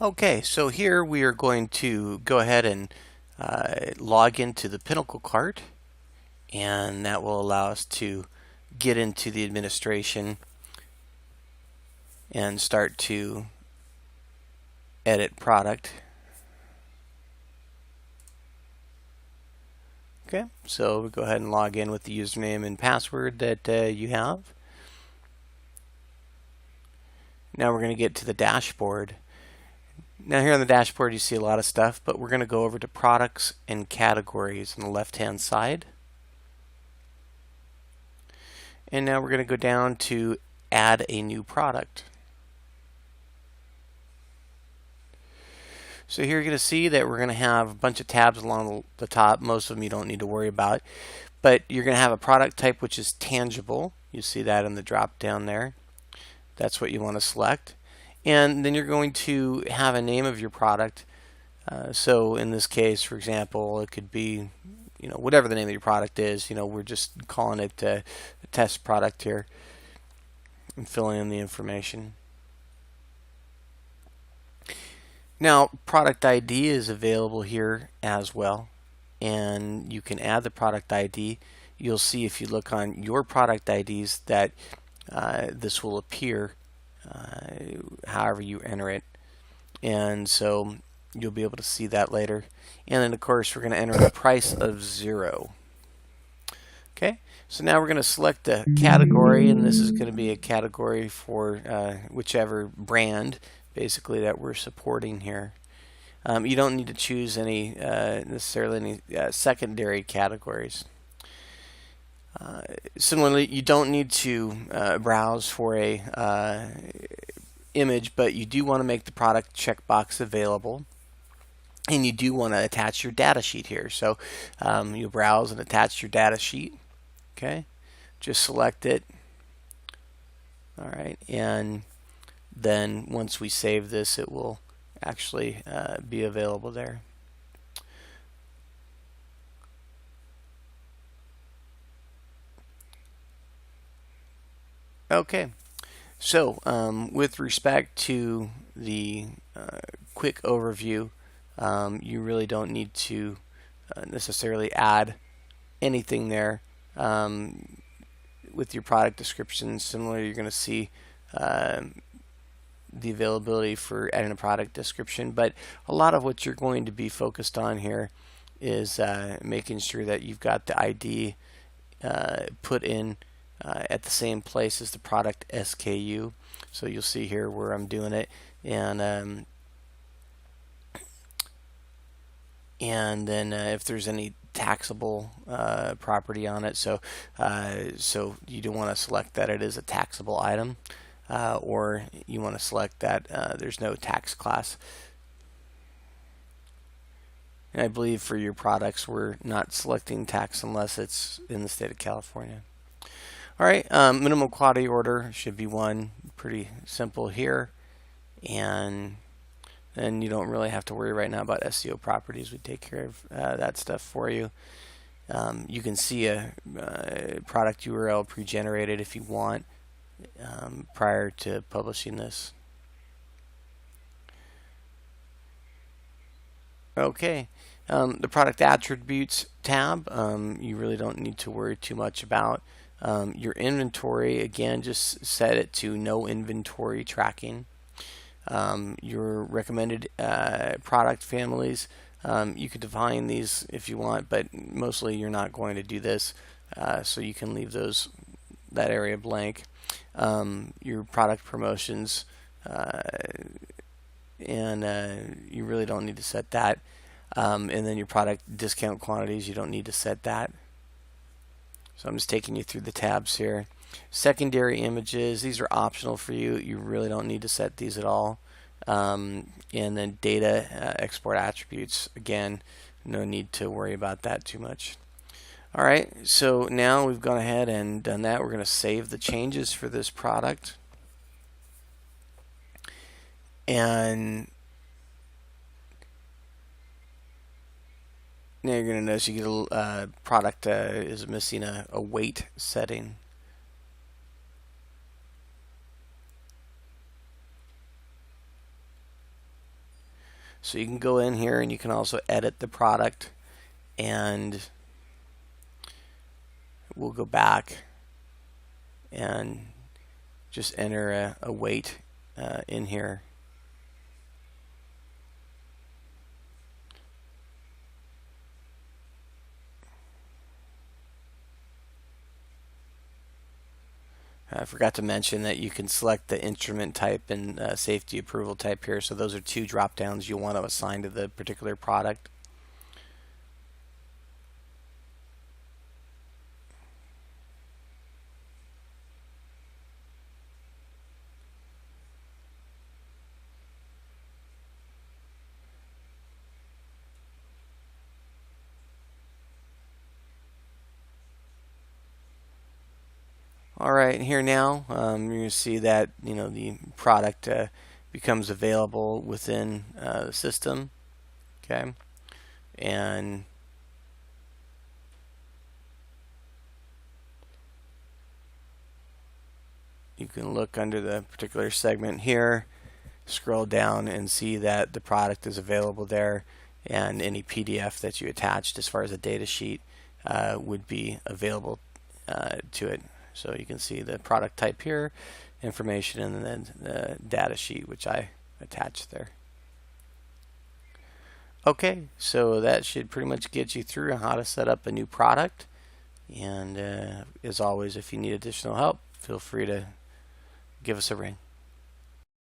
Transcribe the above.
Okay, so here we are going to go ahead and log into the Pinnacle cart, and that will allow us to get into the administration and start to edit product. Okay, so we go ahead and log in with the username and password that you have. Now we're going to get to the dashboard. Now here on the dashboard you see a lot of stuff, but we're going to go over to products and categories on the left hand side. And now we're going to go down to add a new product. So here you're going to see that we're going to have a bunch of tabs along the top. Most of them you don't need to worry about. But you're going to have a product type which is tangible. You see that in the drop down there. That's what you want to select. And then you're going to have a name of your product. So in this case, for example, it could be, whatever the name of your product is. We're just calling it a test product here and filling in the information. Now, product ID is available here as well, and you can add the product ID. You'll see if you look on your product IDs that this will appear however you enter it, and so you'll be able to see that later. And then of course we're going to enter a price of 0. Okay, so now we're going to select a category, and this is going to be a category for whichever brand basically that we're supporting here. You don't need to choose any necessarily any secondary categories. Similarly, you don't need to browse for a image, but you do want to make the product checkbox available, and you do want to attach your data sheet here. So you browse and attach your data sheet. Okay, just select it. All right, and then once we save this, it will actually be available there. Okay, so with respect to the quick overview, you really don't need to necessarily add anything there. With your product description, similarly, you're going to see the availability for adding a product description, but a lot of what you're going to be focused on here is making sure that you've got the ID put in at the same place as the product SKU. So you'll see here where I'm doing it, and then if there's any taxable property on it, so you do want to select that it is a taxable item, or you want to select that there's no tax class. And I believe for your products we're not selecting tax unless it's in the state of California. Alright, minimum quantity order should be 1. Pretty simple here, and then you don't really have to worry right now about SEO properties. We take care of that stuff for you. You can see a product URL pre-generated if you want prior to publishing this. Okay, the product attributes tab you really don't need to worry too much about. Your inventory, again, just set it to no inventory tracking. Your recommended product families, you could define these if you want, but mostly you're not going to do this, so you can leave that area blank. Your product promotions, and you really don't need to set that. And then your product discount quantities, you don't need to set that. So I'm just taking you through the tabs here. Secondary images, these are optional for you. You really don't need to set these at all. And then data export attributes, again, no need to worry about that too much. Alright, so now we've gone ahead and done that. We're going to save the changes for this product. And now you're going to notice you get a product is missing a weight setting. So you can go in here and you can also edit the product, and we'll go back and just enter a weight in here. I forgot to mention that you can select the instrument type and safety approval type here. So those are two drop downs you want to assign to the particular product. All right, here now you're going to see that the product becomes available within the system. Okay, and you can look under the particular segment here, scroll down, and see that the product is available there, and any PDF that you attached as far as a data sheet would be available to it. So you can see the product type here, information, and then the data sheet which I attached there. Okay, so that should pretty much get you through how to set up a new product. And as always, if you need additional help, feel free to give us a ring.